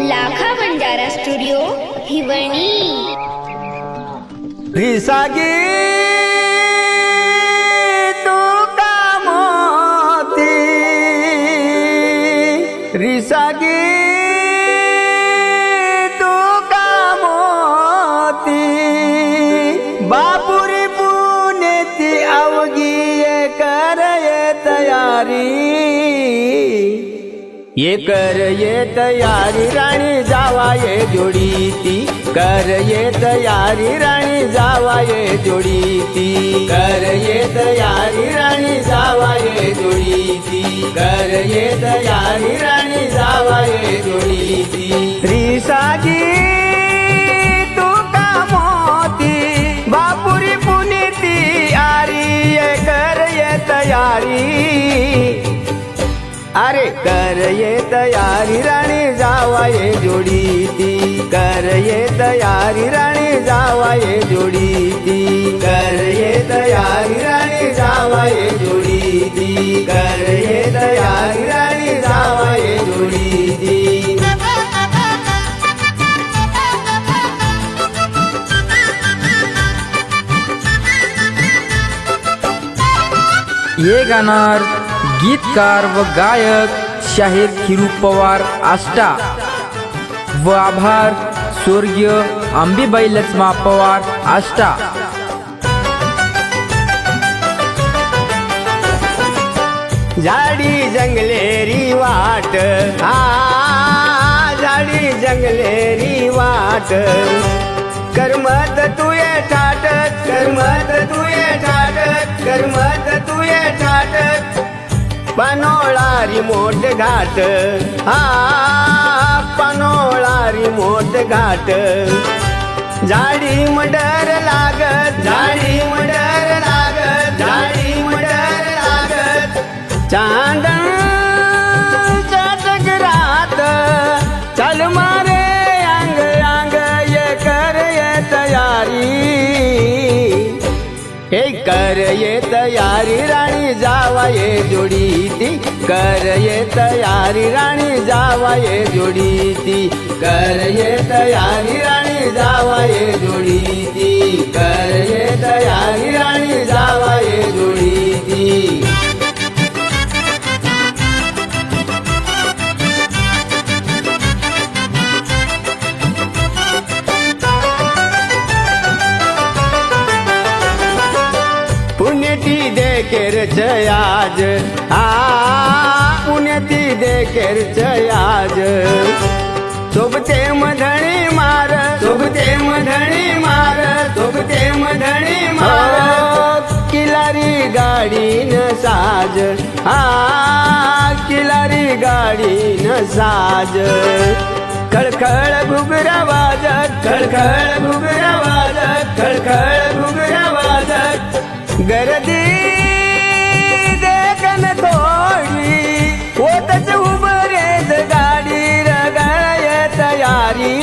लाखा Banjara studio हिवणी। रिसागी तू का मोती, रिसागी तू का मोती, बापुरी पुनेती अवगी कर ये तयारी, ये कर ये तयारी राणी जावा ये जोडी ती, कर ये तयारी राणी जावा ये जोडी ती, कर ये तयारी राणी जावा ये जोडी ती, कर ये तयारी राणी जावा ये जोडी ती। रिसागी तू का मोती, बापुरी पुनीती आरी, ये कर ये तयारी, अरे कर ये तयारी राणी जावा ये जोडी ती, कर ये तयारी राणी जावा ये जोडी ती, कर ये तयारी राणी जावा ये जोडी ती, कर ये तयारी राणी जावा ये जोडी ती। ये गाणार गीतकार व गायक शाहीर खिरू पवार आष्टा व आभार स्वर्गीय अंबीबाई लक्ष्मा पवार आष्टा। झाडी जंगलेरी वाट, झाडी जंगलेरी वाट, करमत तुये ठाट, करमत तुये ठाट, करमत तुये ठाट, पनोळारी मोठ घाट, पनोळारी मोठ घाट, झाडी मडर लागत, झाडी मडर लागत, झाडी मडर लागत, चांदन चटकरात, चल मारे अंग अंग, ये कर ये तयारी, हे कर ये तयारी राणी जावा ये जोडी ती, कर ये तयारी राणी जावा ये जोडी ती, कर ये तयारी राणी जावा ये जोडी ती, कर ये तयारी राणी जावा ये जोडी ती। पुण्यती देखेर आज, पुण्यती देखेर आज, सोबते मधणी मार, सोबते मधणी मार, सोबते मधणी मार, किलारी गाडी न साज, किलारी गाडी न साज, खळखळ घुगरा वाजत, खळखळ घुगरा वाजत, खळखळ घुगरा वाजत, गर्दी देखन थोडी, होतच उभरेत गाडी, रगळ ये तयारी,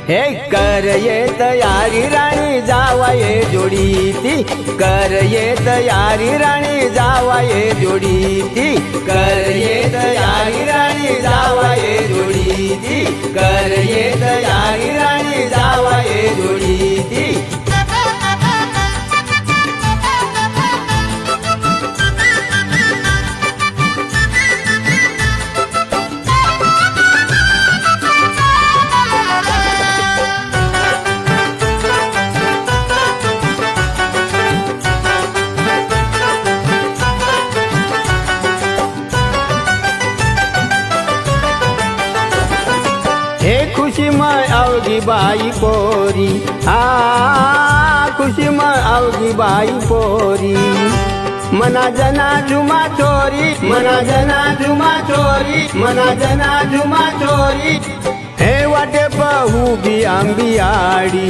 हे कर ये तयारी राणी जावा ये जोडी ती, कर ये तयारी राणी जावा ये जोडी ती, कर ये तयारी राणी जावा ये जोडी ती, कर ये तयारी राणी जावा ये जोडी ती। खुशीमय अवगी बाई पोरी, खुशीमय अवगी बाई पोरी, मना जना झुमा चोरी, मना जना झुमा चोरी, मना जना झुमा चोरी, हे वाटे पहू बी आंबियाडी,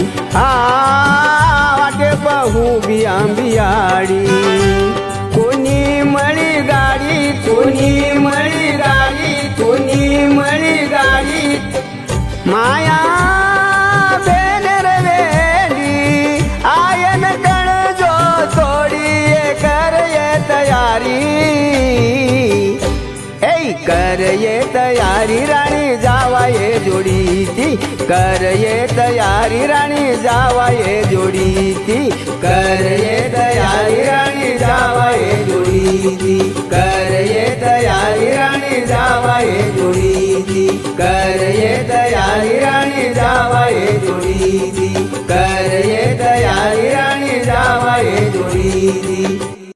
वाटे पहू बी आंबियाडी, कोणी मळी गाडी, कोणी मळी गाडी, कोणी मळी गाडी, माया बेनर वेली आयन कण जो थोडी, ये कर ये तयारी, कर ये तयारी राणी जावाये जोडीती कर ये तयारी राणी जावाये जोडीती कर ये तयारी राणी जावाये जोडीती कर ये तयारी राणी